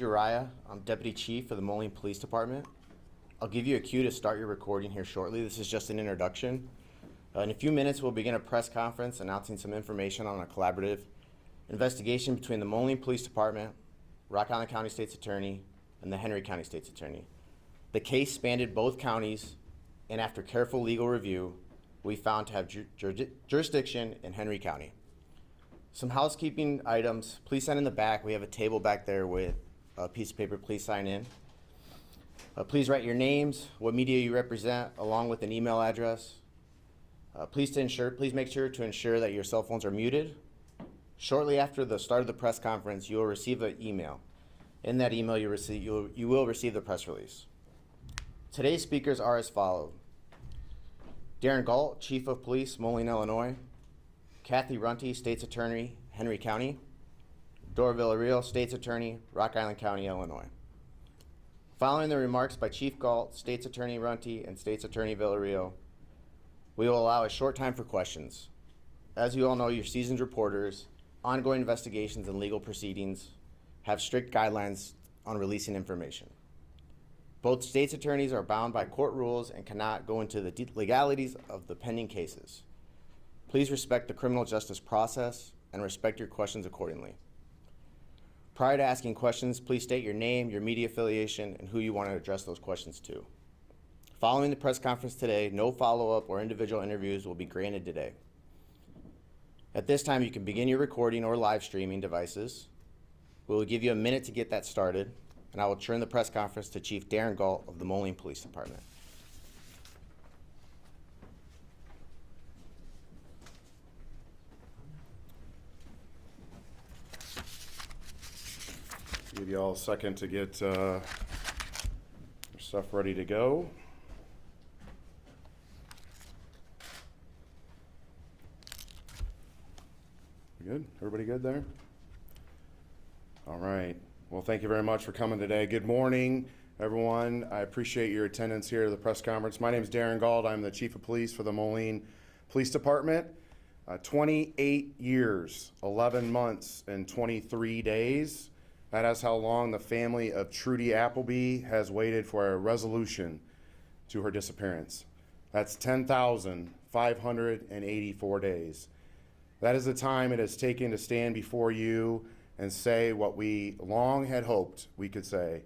Uriah. I'm Deputy Chief of the Moline Police Department. I'll give you a cue to start your recording here shortly. This is just an introduction. In a few minutes, we'll begin a press conference announcing some information on a collaborative investigation between the Moline Police Department, Rock Island County State's Attorney, and the Henry County State's Attorney. The case spanned both counties, and after careful legal review, we found to have jurisdiction in Henry County. Some housekeeping items. Please sign in the back. We have a table back there with a piece of paper. Please sign in. Please write your names, what media you represent, along with an email address. Please make sure to ensure that your cell phones are muted. Shortly after the start of the press conference, you will receive an email. In that email, you will receive the press release. Today's speakers are as follows: Darren Galt, Chief of Police, Moline, Illinois; Kathy Runte, State's Attorney, Henry County; Dora Villarreal, State's Attorney, Rock Island County, Illinois. Following the remarks by Chief Galt, State's Attorney Runte, and State's Attorney Villarreal, we will allow a short time for questions. As you all know, you're seasoned reporters. Ongoing investigations and legal proceedings have strict guidelines on releasing information. Both state's attorneys are bound by court rules and cannot go into the legalities of the pending cases. Please respect the criminal justice process and respect your questions accordingly. Prior to asking questions, please state your name, your media affiliation, and who you want to address those questions to. Following the press conference today, no follow-up or individual interviews will be granted today. At this time, you can begin your recording or live streaming devices. We will give you a minute to get that started, and I will turn the press conference to Chief Darren Galt of the Moline Police Department. Give you all a second to get your stuff ready to go. Good? Everybody good there? All right. Well, thank you very much for coming today. Good morning, everyone. I appreciate your attendance here at the press conference. My name is Darren Galt. I'm the Chief of Police for the Moline Police Department. 28 years, 11 months, and 23 days. That is how long the family of Trudy Appleby has waited for a resolution to her disappearance. That's 10,584 days. That is the time it has taken to stand before you and say what we long had hoped we could say.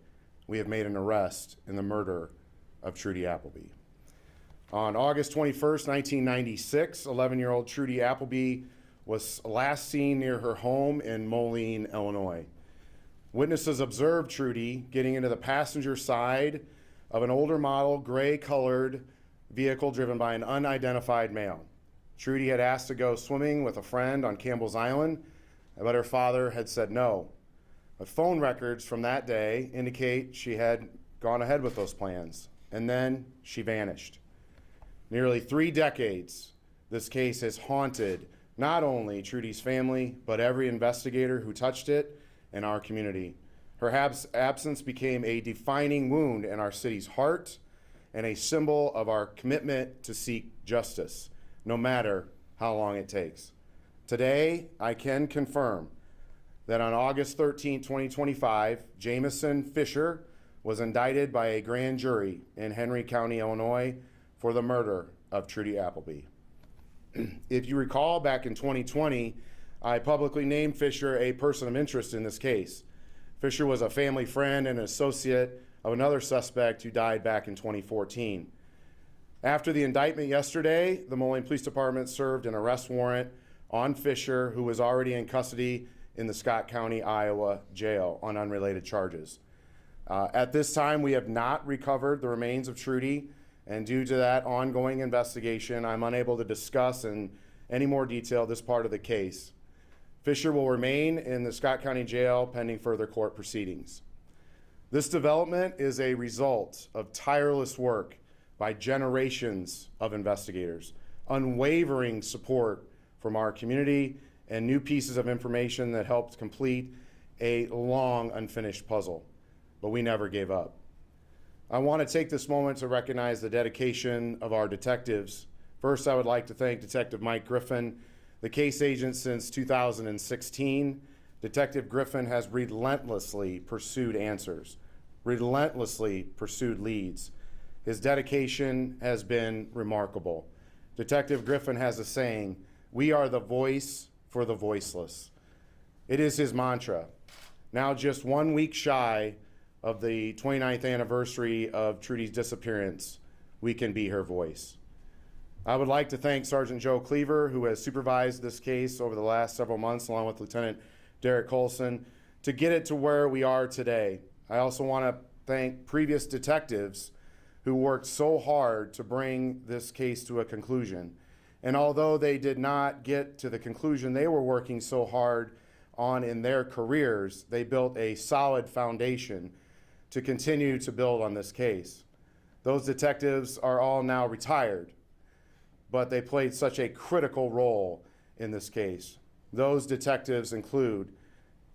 We have made an arrest in the murder of Trudy Appleby. On August 21st, 1996, 11-year-old Trudy Appleby was last seen near her home in Moline, Illinois. Witnesses observed Trudy getting into the passenger side of an older model gray-colored vehicle driven by an unidentified male. Trudy had asked to go swimming with a friend on Campbell's Island, but her father had said no. But phone records from that day indicate she had gone ahead with those plans, and then she vanished. Nearly 3 decades, this case has haunted not only Trudy's family, but every investigator who touched it in our community. Her absence became a defining wound in our city's heart and a symbol of our commitment to seek justice, no matter how long it takes. Today, I can confirm that on August 13, 2025, Jamison Fisher was indicted by a grand jury in Henry County, Illinois, for the murder of Trudy Appleby. If you recall, back in 2020, I publicly named Fisher a person of interest in this case. Fisher was a family friend and associate of another suspect who died back in 2014. After the indictment yesterday, the Moline Police Department served an arrest warrant on Fisher, who was already in custody in the Scott County, Iowa jail on unrelated charges. At this time, we have not recovered the remains of Trudy, and due to that ongoing investigation, I'm unable to discuss in any more detail this part of the case. Fisher will remain in the Scott County Jail pending further court proceedings. This development is a result of tireless work by generations of investigators, unwavering support from our community, and new pieces of information that helped complete a long unfinished puzzle. But we never gave up. I want to take this moment to recognize the dedication of our detectives. First, I would like to thank Detective Mike Griffin, the case agent since 2016, Detective Griffin has relentlessly pursued answers, relentlessly pursued leads. His dedication has been remarkable. Detective Griffin has a saying, "We are the voice for the voiceless." It is his mantra. Now just 1 week shy of the 29th anniversary of Trudy's disappearance, we can be her voice. I would like to thank Sergeant Joe Cleaver, who has supervised this case over the last several months, along with Lieutenant Derek Colson, to get it to where we are today. I also want to thank previous detectives who worked so hard to bring this case to a conclusion. And although they did not get to the conclusion they were working so hard on in their careers, they built a solid foundation to continue to build on this case. Those detectives are all now retired, but they played such a critical role in this case. Those detectives include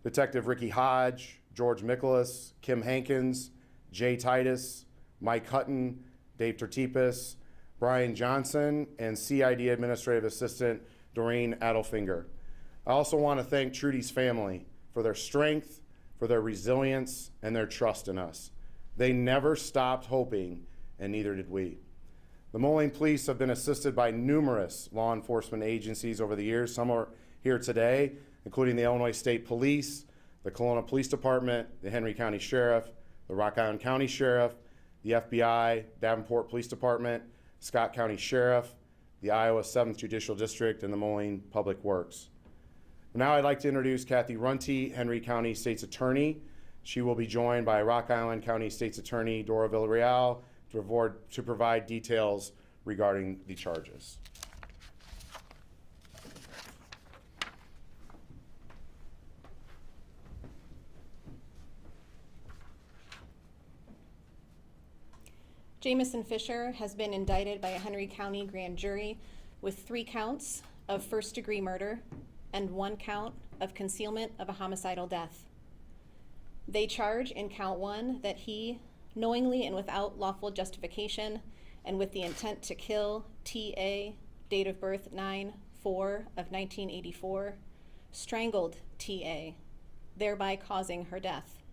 Detective Ricky Hodge, George Michaelis, Kim Hankins, Jay Titus, Mike Hutton, Dave Tertipis, Brian Johnson, and CID Administrative Assistant Doreen Adelfinger. I also want to thank Trudy's family for their strength, for their resilience, and their trust in us. They never stopped hoping, and neither did we. The Moline Police have been assisted by numerous law enforcement agencies over the years. Some are here today, including the Illinois State Police, the Kelowna Police Department, the Henry County Sheriff, the Rock Island County Sheriff, the FBI, Davenport Police Department, Scott County Sheriff, the Iowa 7th Judicial District, and the Moline Public Works. Now I'd like to introduce Kathy Runte, Henry County State's Attorney. She will be joined by Rock Island County State's Attorney Dora Villarreal to provide details regarding the charges. Jamison Fisher has been indicted by a Henry County grand jury with 3 counts of first-degree murder and 1 count of concealment of a homicidal death. They charge in count 1 that he, knowingly and without lawful justification and with the intent to kill T.A., date of birth 9/4 of 1984, strangled T.A., thereby causing her death.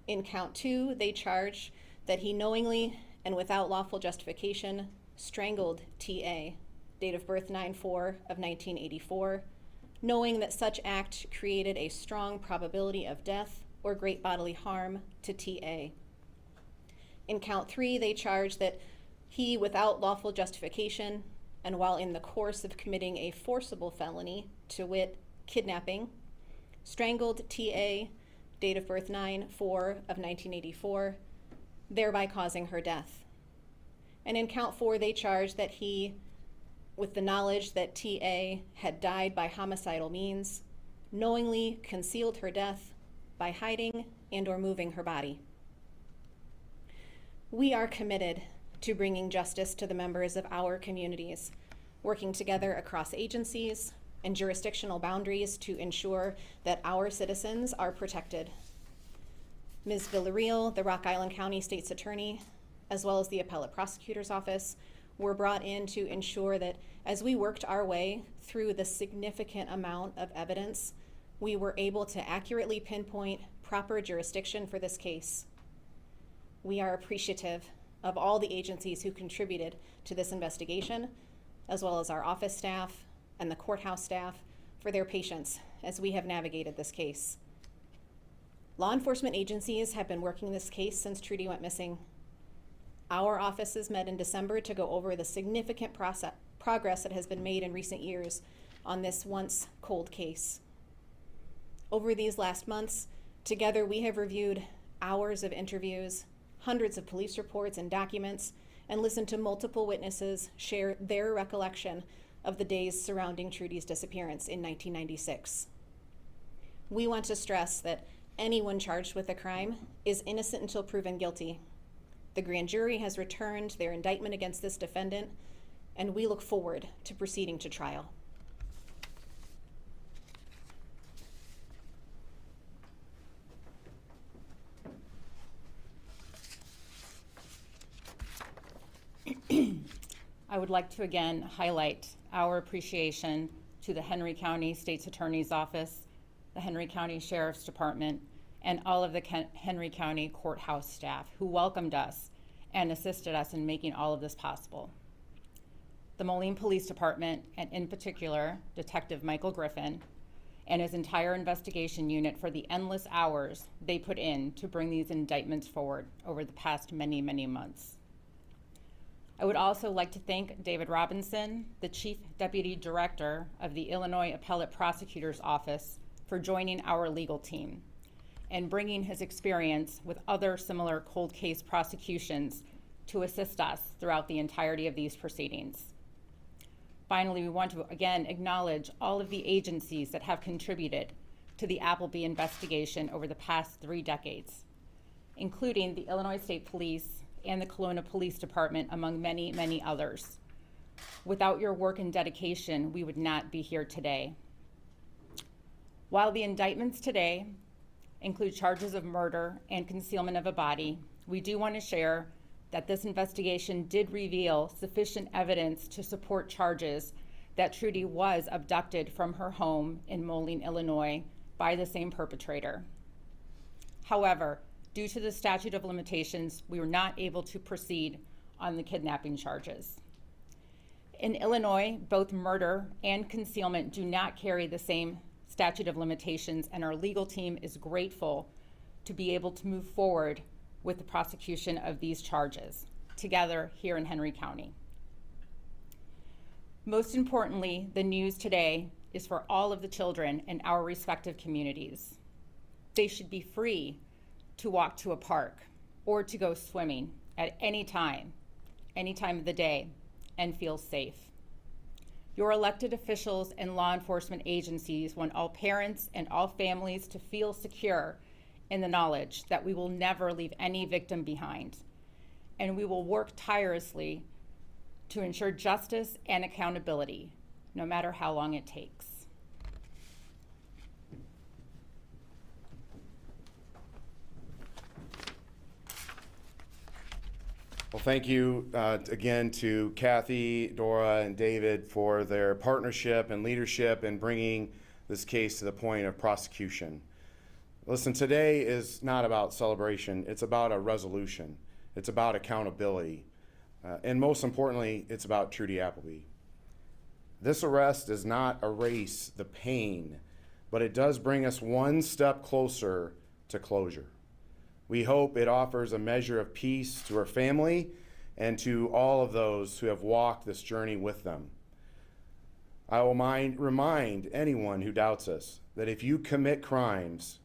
In count 2, they charge that he knowingly and without lawful justification strangled T.A., date of birth 9/4 of 1984, knowing that such act created a strong probability of death or great bodily harm to T.A. In count 3, they charge that he, without lawful justification and while in the course of committing a forcible felony, to wit, kidnapping, strangled T.A., date of birth 9/4 of 1984, thereby causing her death. And in count 4, they charge that he, with the knowledge that T.A. had died by homicidal means, knowingly concealed her death by hiding and or moving her body. We are committed to bringing justice to the members of our communities, working together across agencies and jurisdictional boundaries to ensure that our citizens are protected. Ms. Villarreal, the Rock Island County State's Attorney, as well as the Appellate Prosecutor's Office, were brought in to ensure that as we worked our way through the significant amount of evidence, we were able to accurately pinpoint proper jurisdiction for this case. We are appreciative of all the agencies who contributed to this investigation, as well as our office staff and the courthouse staff for their patience as we have navigated this case. Law enforcement agencies have been working this case since Trudy went missing. Our offices met in December to go over the significant progress that has been made in recent years on this once cold case. Over these last months, together we have reviewed hours of interviews, hundreds of police reports and documents, and listened to multiple witnesses share their recollection of the days surrounding Trudy's disappearance in 1996. We want to stress that anyone charged with a crime is innocent until proven guilty. The grand jury has returned their indictment against this defendant, and we look forward to proceeding to trial. I would like to again highlight our appreciation to the Henry County State's Attorney's Office the Henry County Sheriff's Department, and all of the Henry County courthouse staff who welcomed us and assisted us in making all of this possible. The Moline Police Department, and in particular, Detective Michael Griffin, and his entire investigation unit for the endless hours they put in to bring these indictments forward over the past many, many months. I would also like to thank David Robinson, the Chief Deputy Director of the Illinois Appellate Prosecutor's Office, for joining our legal team and bringing his experience with other similar cold case prosecutions to assist us throughout the entirety of these proceedings. Finally, we want to again acknowledge all of the agencies that have contributed to the Appleby investigation over the past 3 decades, including the Illinois State Police and the Kelowna Police Department, among many, many others. Without your work and dedication, we would not be here today. While the indictments today include charges of murder and concealment of a body, we do want to share that this investigation did reveal sufficient evidence to support charges that Trudy was abducted from her home in Moline, Illinois by the same perpetrator. However, due to the statute of limitations, we were not able to proceed on the kidnapping charges. In Illinois, both murder and concealment do not carry the same statute of limitations, and our legal team is grateful to be able to move forward with the prosecution of these charges together here in Henry County. Most importantly, the news today is for all of the children in our respective communities. They should be free to walk to a park or to go swimming at any time of the day, and feel safe. Your elected officials and law enforcement agencies want all parents and all families to feel secure in the knowledge that we will never leave any victim behind, and we will work tirelessly to ensure justice and accountability, no matter how long it takes. Well, thank you again to Kathy, Dora, and David for their partnership and leadership in bringing this case to the point of prosecution. Listen, today is not about celebration. It's about a resolution. It's about accountability. And most importantly, it's about Trudy Appleby. This arrest does not erase the pain, but it does bring us one step closer to closure. We hope it offers a measure of peace to her family and to all of those who have walked this journey with them. I will remind anyone who doubts us that if you commit crimes,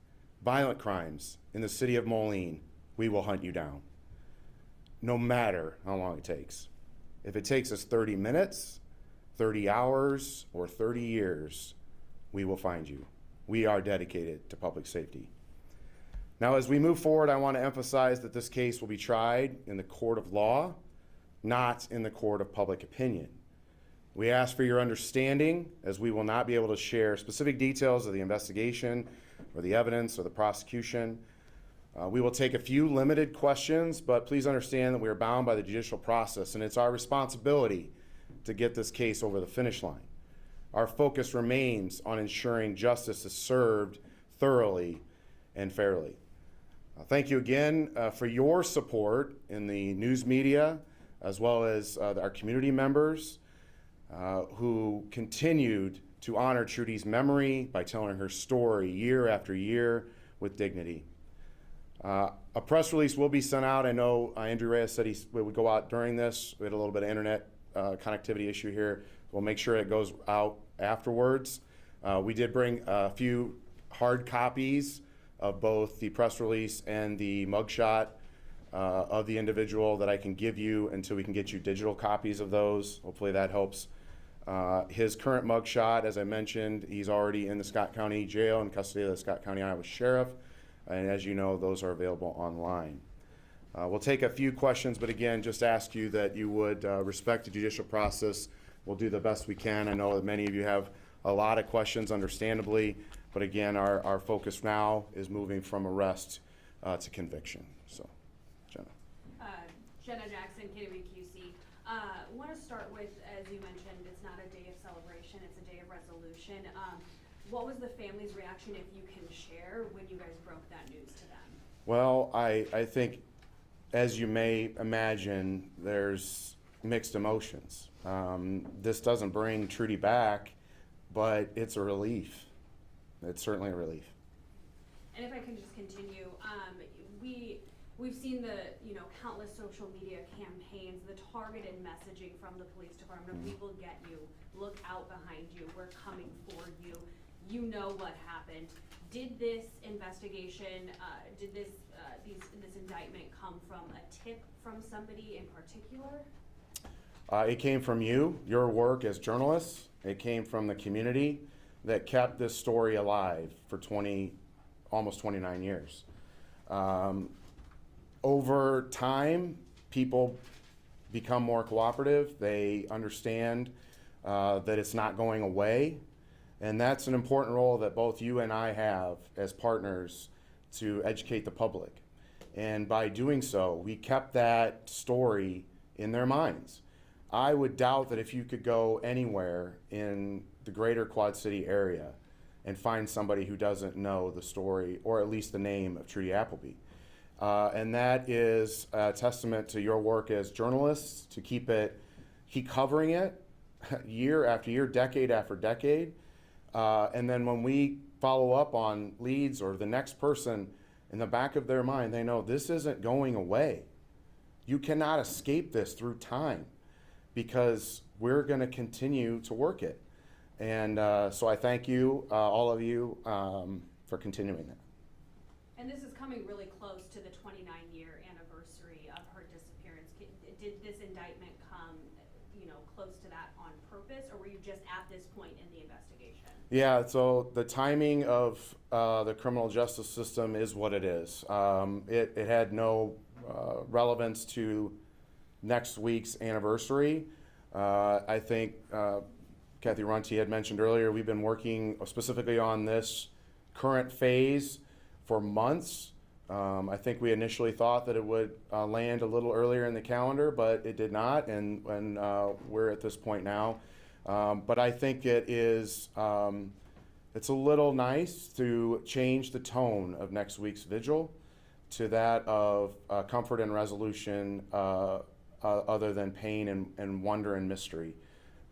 violent crimes, in the city of Moline, we will hunt you down, no matter how long it takes. If it takes us 30 minutes, 30 hours, or 30 years, we will find you. We are dedicated to public safety. Now, as we move forward, I want to emphasize that this case will be tried in the court of law, not in the court of public opinion. We ask for your understanding, as we will not be able to share specific details of the investigation or the evidence or the prosecution. We will take a few limited questions, but please understand that we are bound by the judicial process, and it's our responsibility to get this case over the finish line. Our focus remains on ensuring justice is served thoroughly and fairly. Thank you again for your support in the news media, as well as our community members who continued to honor Trudy's memory by telling her story year after year with dignity. A press release will be sent out. I know Andrew Reyes said he would go out during this. We had a little bit of internet connectivity issue here. We'll make sure it goes out afterwards. We did bring a few hard copies of both the press release and the mugshot of the individual that I can give you until we can get you digital copies of those. Hopefully that helps. His current mugshot, as I mentioned, he's already in the Scott County Jail in custody of the Scott County, Iowa Sheriff. And as you know, those are available online. We'll take a few questions, but again, just ask you that you would respect the judicial process. We'll do the best we can. I know that many of you have a lot of questions, understandably, but again, our focus now is moving from arrest to conviction. So, Jenna. Jenna Jackson, KWQC. Want to start with, as you mentioned, it's not a day of celebration, it's a day of resolution. What was the family's reaction, if you can share, when you guys broke that news to them? Well, I think, as you may imagine, there's mixed emotions. This doesn't bring Trudy back, but it's a relief. It's certainly a relief. And if I can just continue, we've seen the, countless social media campaigns, the targeted messaging from the police department, we will get you, look out behind you, we're coming for you, you know what happened. Did this investigation, this indictment come from a tip from somebody in particular? It came from you, your work as journalists. It came from the community that kept this story alive for almost 29 years. Over time, people become more cooperative. They understand that it's not going away. And that's an important role that both you and I have as partners to educate the public. And by doing so, we kept that story in their minds. I would doubt that if you could go anywhere in the greater Quad City area and find somebody who doesn't know the story, or at least the name of Trudy Appleby. And that is a testament to your work as journalists to keep covering it year after year, decade after decade. And then when we follow up on leads or the next person, in the back of their mind, they know this isn't going away. You cannot escape this through time, because we're going to continue to work it. And so I thank you, all of you, for continuing that. And this is coming really close to the 29-year anniversary of her disappearance. Did this indictment come, close to that on purpose, or were you just at this point in the investigation? Yeah, so the timing of the criminal justice system is what it is. It had no relevance to next week's anniversary. I think Kathy Runte had mentioned earlier, we've been working specifically on this current phase for months. I think we initially thought that it would land a little earlier in the calendar, but it did not, and we're at this point now. But I think it is, it's a little nice to change the tone of next week's vigil to that of comfort and resolution, other than pain and wonder and mystery.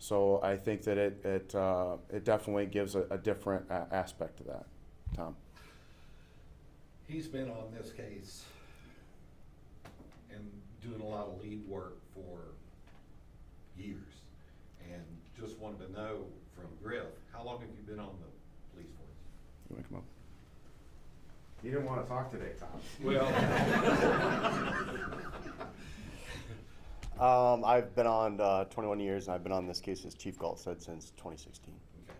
So I think that it definitely gives a different aspect to that. Tom? He's been on this case and doing a lot of lead work for years, and just wanted to know from Griff, how long have you been on the police force? You want to come up? You didn't want to talk today, Tom. Well, I've been on 21 years, and I've been on this case, as Chief Galt said, since 2016. okay,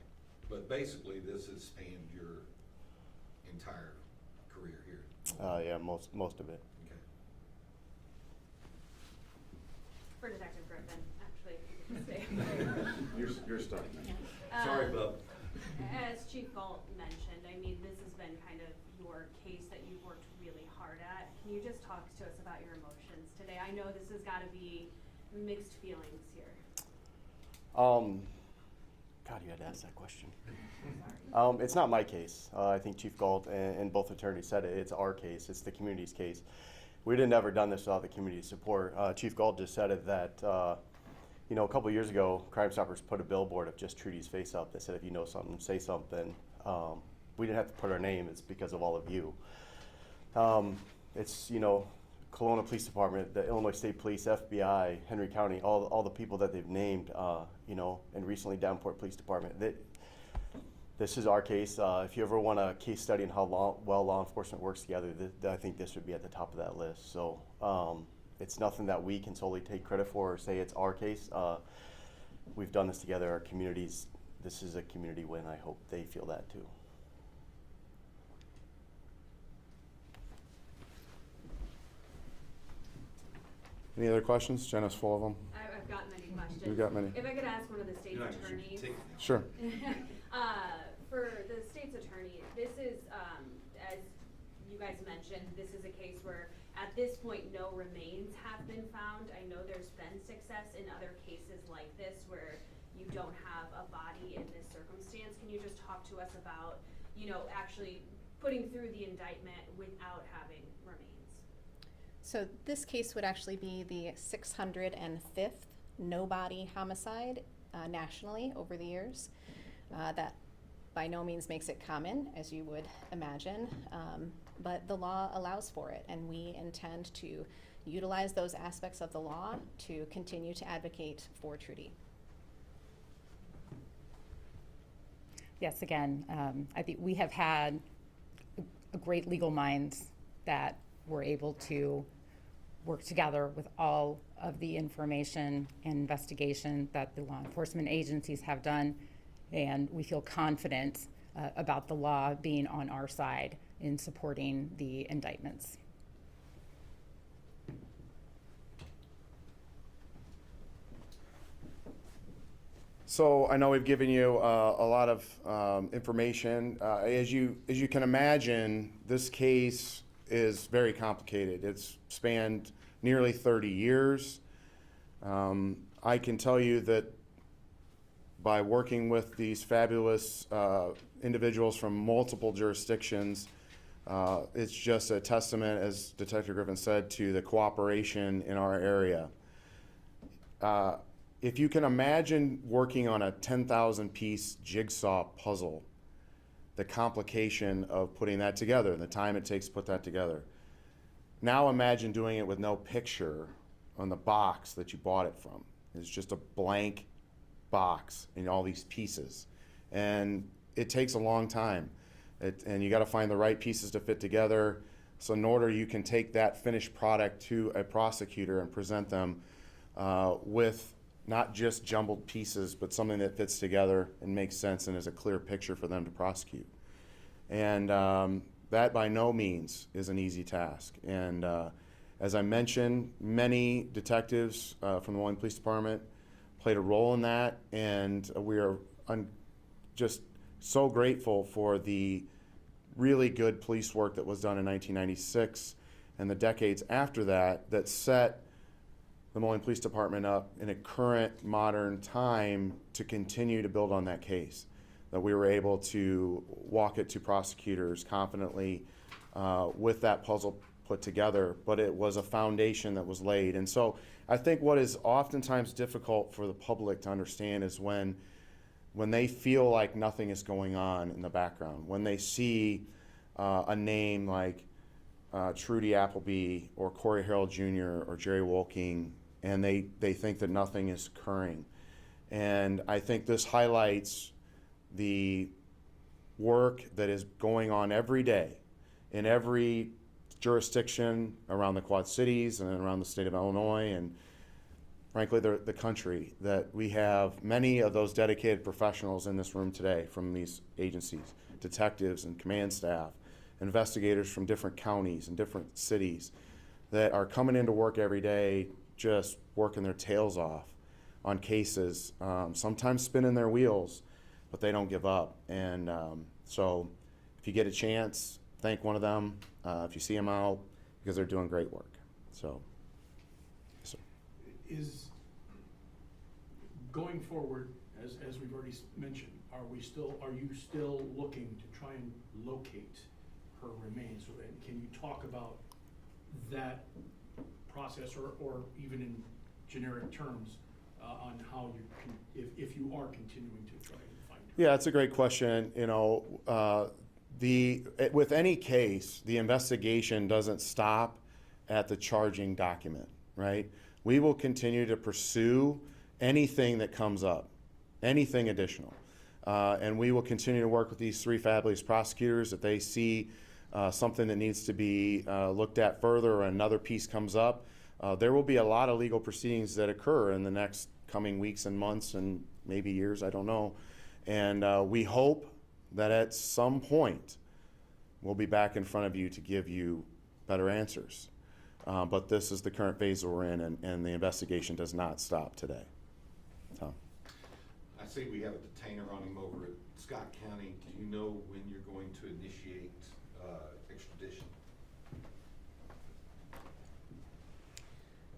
but basically this has spanned your entire career here. Yeah, most of it. Okay. For Detective Griffin, actually, if you could stay. You're stuck. Sorry, Bub. As Chief Galt mentioned, this has been kind of your case that you've worked really hard at. Can you just talk to us about your emotions today? I know this has got to be mixed feelings here. God, you had to ask that question. It's not my case. I think Chief Galt and both attorneys said it. It's our case. It's the community's case. We'd have never done this without the community's support. Chief Galt just said it that, a couple years ago, Crime Stoppers put a billboard of just Trudy's face up that said, if you know something, say something. We didn't have to put our name. It's because of all of you. It's, Kelowna Police Department, the Illinois State Police, FBI, Henry County, all the people that they've named, and recently Davenport Police Department. This is our case. If you ever want a case study on how well law enforcement works together, I think this would be at the top of that list. So it's nothing that we can solely take credit for or say it's our case. We've done this together. Our communities, this is a community win. I hope they feel that too. Any other questions? Jenna's full of them. I've got many questions. You've got many. If I could ask one of the state's You're not gonna attorneys. take it. Sure. For the state's attorney, this is, as you guys mentioned, this is a case where at this point no remains have been found. I know there's been success in other cases like this where you don't have a body body in this circumstance. Can you just talk to us about, you know, actually putting through the indictment without having remains? So this case would actually be the 605th no-body homicide nationally over the years. That by no means makes it common, as you would imagine, but the law allows for it, and we intend to utilize those aspects of the law to continue to advocate for Trudy. Yes, again, I think we have had a great legal minds that were able to work together with all of the information and investigation that the law enforcement agencies have done, and we feel confident about the law being on our side in supporting the indictments. So I know we've given you a lot of information. As you can imagine, this case is very complicated. It's spanned nearly 30 years. I can tell you that by working with these fabulous individuals from multiple jurisdictions, it's just a testament, as Detective Griffin said, to the cooperation in our area. If you can imagine working on a 10,000 piece jigsaw puzzle, the complication of putting that together, the time it takes to put that together. Now imagine doing it with no picture on the box that you bought it from. It's just a blank box in all these pieces. And it takes a long time. And you got to find the right pieces to fit together. So in order you can take that finished product to a prosecutor and present them with not just jumbled pieces, but something that fits together and makes sense and is a clear picture for them to prosecute. And that by no means is an easy task. And as I mentioned, many detectives from the Moline Police Department played a role in that, and we are just so grateful for the really good police work that was done in 1996 and the decades after that that set the Moline Police Department up in a current, modern time to continue to build on that case. That we were able to walk it to prosecutors confidently with that puzzle put together, but it was a foundation that was laid. And so I think what is oftentimes difficult for the public to understand is when they feel like nothing is going on in the background, when they see a name like Trudy Appleby or Corey Harold Jr. or Jerry Wolking, and they think that nothing is occurring. And I think this highlights the work that is going on every day in every jurisdiction around the Quad Cities and around the state of Illinois and frankly the country, that we have many of those dedicated professionals in this room today from these agencies, detectives and command staff, investigators from different counties and different cities that are coming into work every day just working their tails off on cases, sometimes spinning their wheels, but they don't give up. And so if you get a chance, thank one of them if you see them out, because they're doing great work. So, yes, sir. Is going forward, as we've already mentioned, are you still looking to try and locate her remains? And can you talk about that process, or even in generic terms, on how you can, if you are continuing to try and find her? Yeah, it's a great question. You know, with any case, the investigation doesn't stop at the charging document, right? We will continue to pursue anything that comes up, anything additional. And we will continue to work with these three fabulous prosecutors. If they see something that needs to be looked at further or another piece comes up, there will be a lot of legal proceedings that occur in the next coming weeks and months and maybe years, I don't know. And we hope that at some point we'll be back in front of you to give you better answers. But this is the current phase that we're in, and the investigation does not stop today. Tom? I see we have a detainer on him over at Scott County. Do you know when you're going to initiate extradition?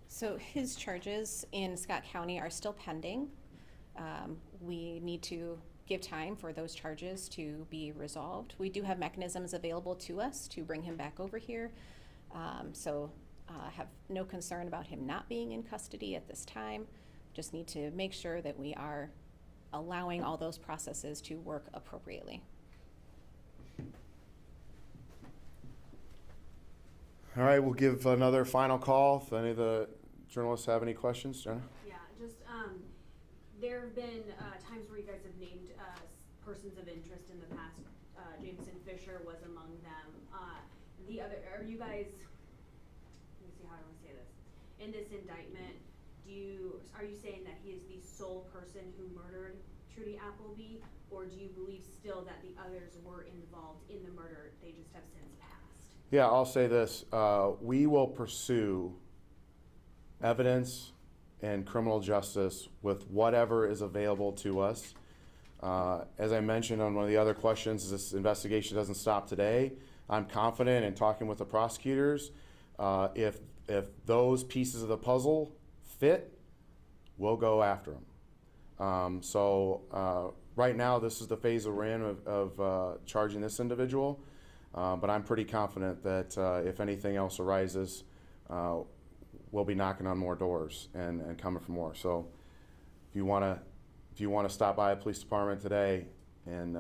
So his charges in Scott County are still pending. We need to give time for those charges to be resolved. We do have mechanisms available to us to bring him back over here. So have no concern about him not being in custody at this time. Just need to make sure that we are allowing all those processes to work appropriately. All right, we'll give another final call. If any of the journalists have any questions, Jenna? Yeah, just, there have been, times where you guys have named, persons of interest in the past. Jameson Fisher was among them. Are you guys, let me see how I wanna say this. In this indictment, are you saying that he is the sole person who murdered Trudy Appleby? Or do you believe still that the others were involved in the murder, they just have since passed? Yeah, I'll say this. We will pursue evidence and criminal justice with whatever is available to us. As I mentioned on one of the other questions, this investigation doesn't stop today. I'm confident in talking with the prosecutors. If those pieces of the puzzle fit, we'll go after them. Right now, this is the phase we're in of charging this individual. But I'm pretty confident that if anything else arises, we'll be knocking on more doors and coming for more. So if you want to stop by a police department today and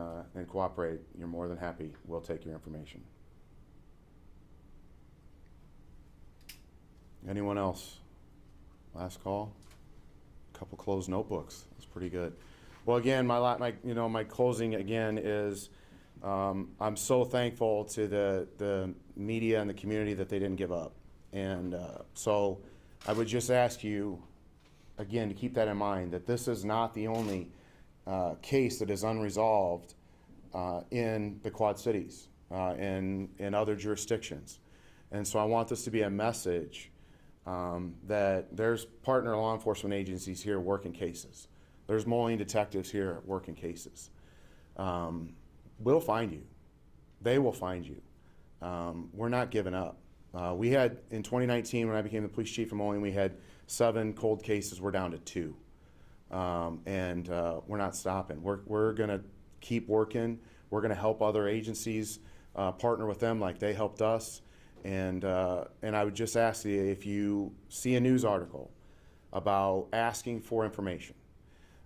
cooperate, you're more than happy. We'll take your information. Anyone else? Last call. A couple closed notebooks. That's pretty good. Well, again, my closing again is. I'm so thankful to the media and the community that they didn't give up. And so I would just ask you, again, to keep that in mind, that this is not the only case that is unresolved in the Quad Cities and in other jurisdictions. And so I want this to be a message that there's partner law enforcement agencies here working cases. There's Moline detectives here working cases. We'll find you. They will find you. We're not giving up. We had, in 2019, when I became the police chief in Moline, we had 7 cold cases. We're down to 2. We're not stopping. We're going to keep working. We're going to help other agencies partner with them like they helped us. And I would just ask you, if you see a news article about asking for information,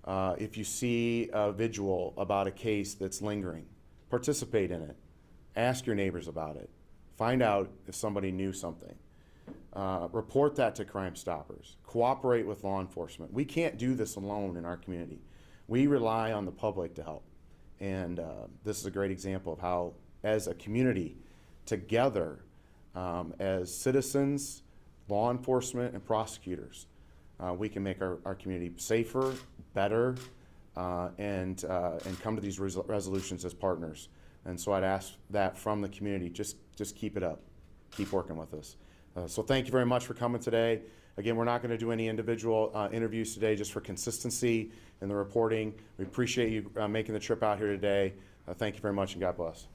if you see a visual about a case that's lingering, participate in it. Ask your neighbors about it. Find out if somebody knew something. Report that to Crime Stoppers. Cooperate with law enforcement. We can't do this alone in our community. We rely on the public to help. And this is a great example of how, as a community, together, as citizens, law enforcement, and prosecutors, we can make our community safer, better, and come to these resolutions as partners. And so I'd ask that from the community. Just keep it up. Keep working with us. So thank you very much for coming today. Again, we're not going to do any individual interviews today, just for consistency in the reporting. We appreciate you making the trip out here today. Thank you very much, and God bless.